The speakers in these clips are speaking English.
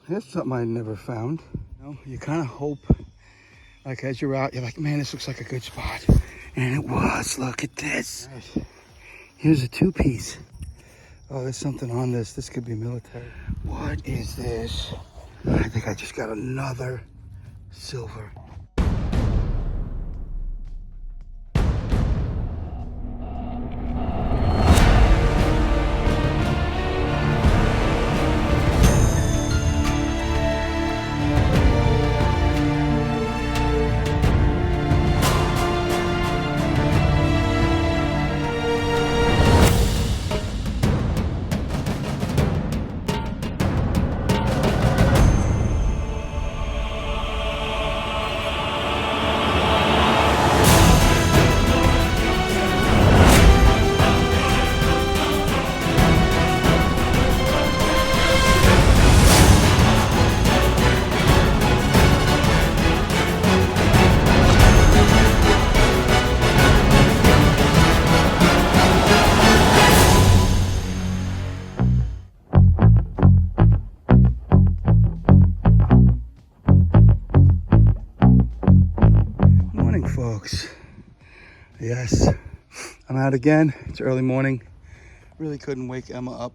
Here's something I never found. You know, you kind of hope, like as you're out, you're like, man, this looks like a good spot. And it was. Look at this. Right. Here's a two-piece. Oh, there's something on this. This could be military. What is this? I think I just got another silver. Folks, yes, I'm out again. It's early morning. Really couldn't wake Emma up.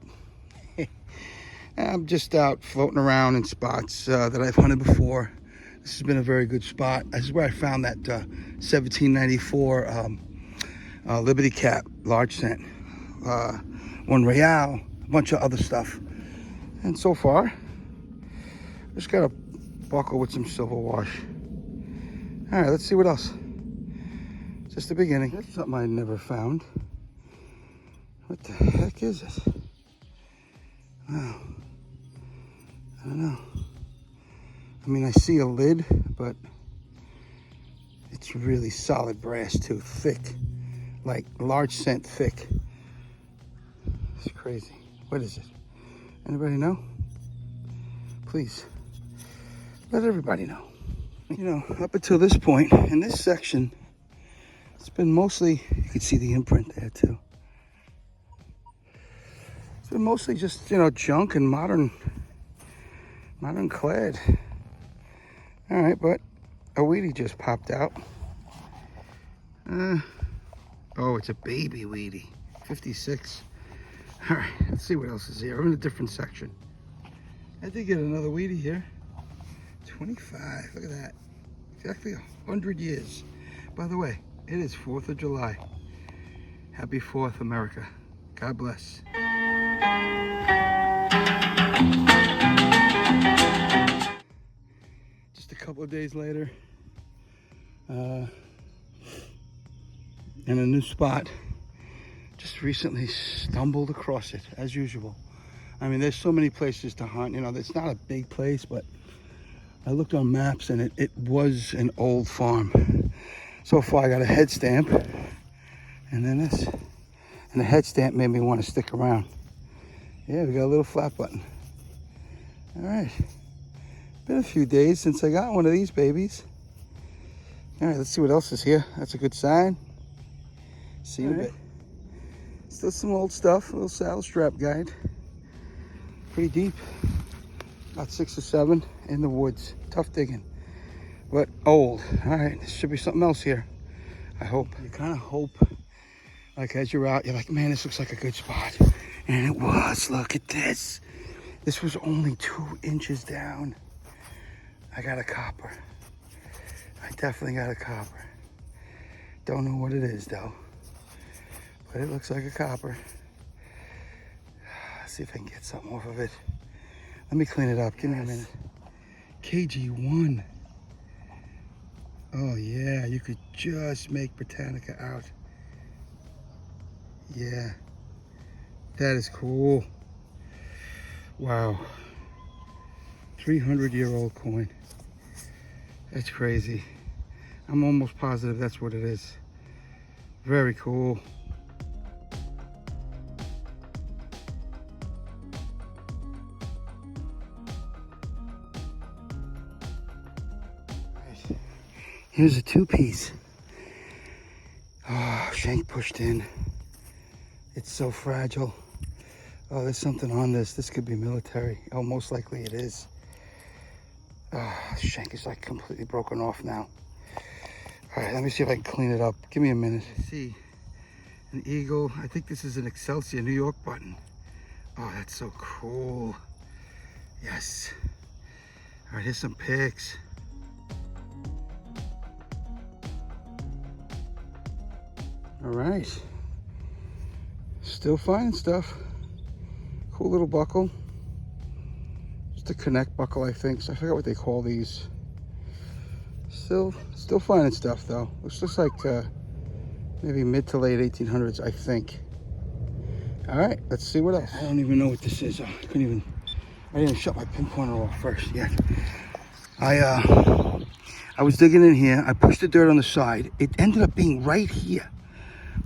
I'm just out floating around in spots that I've hunted before. This has been a very good spot. This is where I found that 1794 Liberty Cap, large scent, one Real, a bunch of other stuff. And so far, just got a buckle with some silver wash. All right, let's see what else. Just the beginning. That's something I never found. What the heck is it? Wow. I don't know. I mean, I see a lid, but it's really solid brass too, thick. Like large scent thick. It's crazy. What is it? Anybody know? Please, let everybody know. You know, up until this point, in this section, it's been mostly, you can see the imprint there too. It's been mostly just, you know, junk and modern clad. All right, but a weedy just popped out. Oh, it's a baby weedy, 56. All right, let's see what else is here. I'm in a different section. I did get another weedy here. 25, look at that. Exactly 100 years. By the way, it is 4th of July. Happy 4th, America. God bless. Just a couple of days later, in a new spot. Just recently stumbled across it, as usual. I mean, there's so many places to hunt. You know, it's not a big place, but I looked on maps and it was an old farm. So far I got a head stamp and then this. And the head stamp made me want to stick around. Yeah, we got a little flat button. All right. Been a few days since I got one of these babies. All right, let's see what else is here. That's a good sign. See you in a bit. Still some old stuff, a little saddle strap guide. Pretty deep. About 6 or 7 in the woods. Tough digging, but old. All right, there should be something else here. I hope. You kind of hope, like as you're out, you're like, man, this looks like a good spot. And it was. Look at this. This was only 2 inches down. I got a copper. I definitely got a copper. Don't know what it is though, but it looks like a copper. Let's see if I can get something off of it. Let me clean it up. Give me a minute. KG1. Oh yeah, you could just make Britannica out. Yeah, that is cool. Wow. 300-year-old coin. That's crazy. I'm almost positive that's what it is. Very cool. Here's a 2-piece. Oh, shank pushed in. It's so fragile. Oh, there's something on this. This could be military. Oh, most likely it is. The shank is like completely broken off now. All right, let me see if I can clean it up. Give me a minute. I see an eagle. I think this is an Excelsior New York button. Oh, that's so cool. Yes. All right, here's some pics. All right. Still finding stuff. Cool little buckle. Just a connect buckle, I think. So I forgot what they call these. Still finding stuff though. This looks like maybe mid to late 1800s, I think. All right, let's see what else. I don't even know what this is. I didn't even shut my pin pointer off first yet. I was digging in here. I pushed the dirt on the side. It ended up being right here.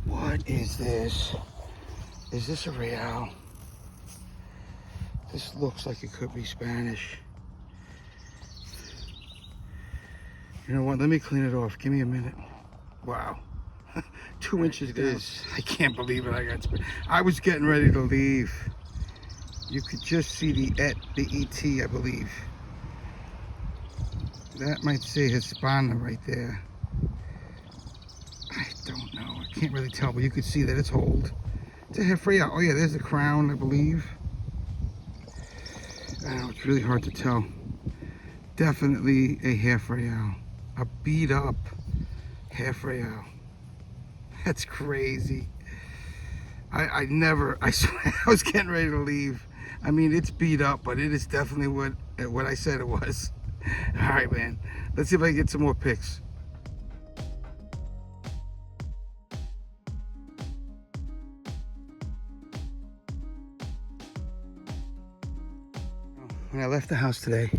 What is this? Is this a real? This looks like it could be Spanish. You know what? Let me clean it off. Give me a minute. Wow. 2 inches down. I can't believe it. I was getting ready to leave. You could just see the ET, I believe. That might say Hispana right there. I don't know. I can't really tell, but you could see that it's holed. It's a Hefreo. Oh yeah, there's the crown, I believe. I don't know, it's really hard to tell. Definitely a Hefreo. A beat up Hefreo. That's crazy. I swear, I was getting ready to leave. I mean, it's beat up, but it is definitely what I said it was. All right, man. Let's see if I can get some more pics. When I left the house today,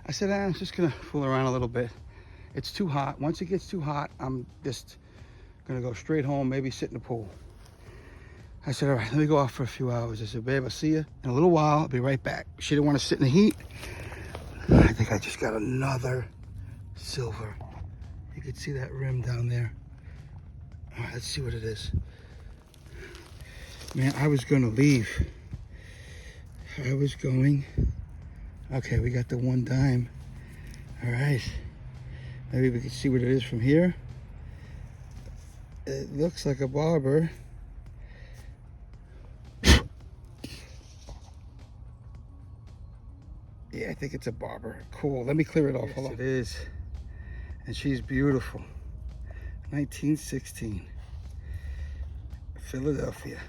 I said, I'm just gonna fool around a little bit. It's too hot. Once it gets too hot, I'm just gonna go straight home, maybe sit in the pool. I said, all right, let me go off for a few hours. I said, babe, I'll see you in a little while. I'll be right back. She didn't want to sit in the heat. I think I just got another silver. You can see that rim down there. All right, let's see what it is. Man, I was gonna leave. Okay, we got the 1 dime. All right. Maybe we can see what it is from here. It looks like a barber. Yeah, I think it's a barber. Cool. Let me clear it off. Yes, hold on. It is. And she's beautiful. 1916. Philadelphia.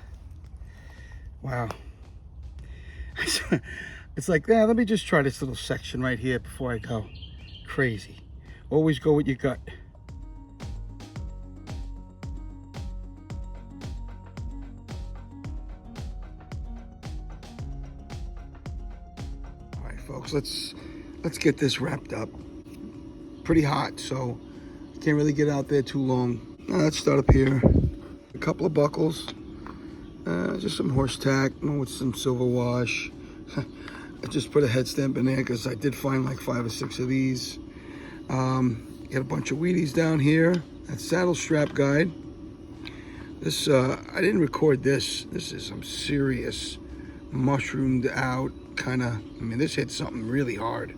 Wow. It's like, yeah, let me just try this little section right here before I go. Crazy. Always go with your gut. All right, folks, let's get this wrapped up. Pretty hot, so can't really get out there too long. Let's start up here. A couple of buckles. Just some horse tack, with some silver wash. I just put a head stamp in there because I did find like 5 or 6 of these. Got a bunch of Wheaties down here. That saddle strap guide. This, I didn't record this. This is some serious mushroomed out kind of, I mean, this hit something really hard.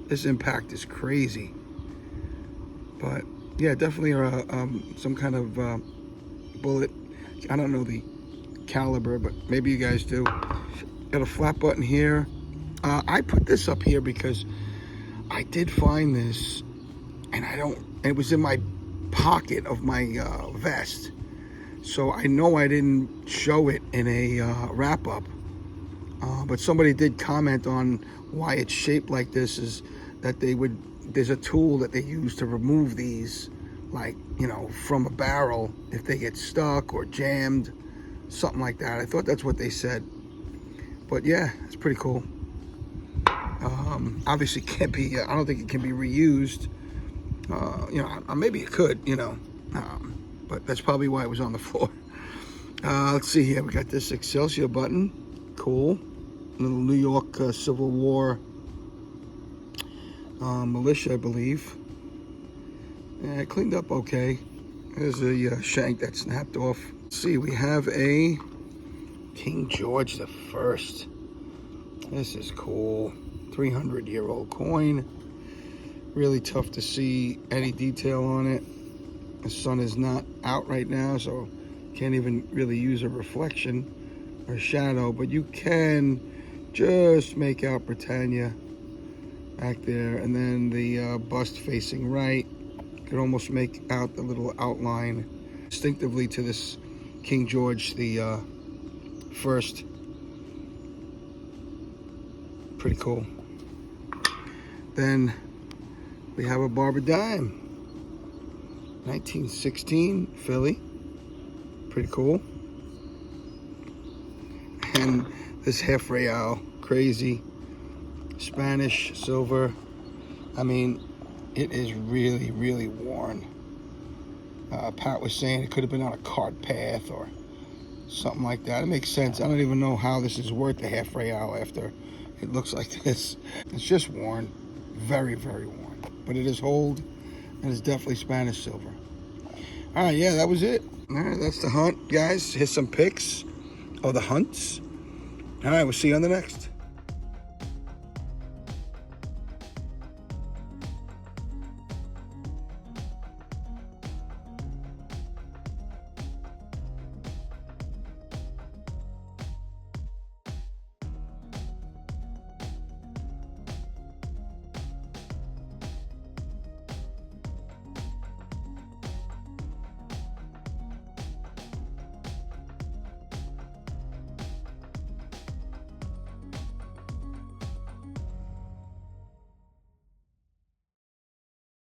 This impact is crazy. But yeah, definitely some kind of bullet. I don't know the caliber, but maybe you guys do. Got a flat button here. I put this up here because I did find this, and it was in my pocket of my vest, so I know I didn't show it in a wrap up, but somebody did comment on why it's shaped like this, is that there's a tool that they use to remove these, like, from a barrel if they get stuck or jammed, something like that. I thought that's what they said, but yeah, it's pretty cool. Obviously can't be, I don't think it can be reused. Maybe it could, but that's probably why it was on the floor. Let's see here. We got this Excelsior button. Cool. Little New York Civil War militia, I believe. Yeah, it cleaned up okay. There's a shank that snapped off. Let's see, we have a King George I. This is cool. 300-year-old coin. Really tough to see any detail on it. The sun is not out right now, so can't even really use a reflection or shadow, but you can just make out Britannia back there, and then the bust facing right. You could almost make out the little outline distinctively to this King George the first. Pretty cool. Then we have a Barber Dime, 1916 Philly. Pretty cool. And this half real, crazy. Spanish silver. I mean, it is really, really worn. Pat was saying it could have been on a cart path or something like that. It makes sense. I don't even know how this is worth a half real after it looks like this. It's just worn. Very, very worn. But it is old, and it's definitely Spanish silver. All right, yeah, that was it. All right, that's the hunt, guys. Here's some pics of the hunts. All right, we'll see you on the next.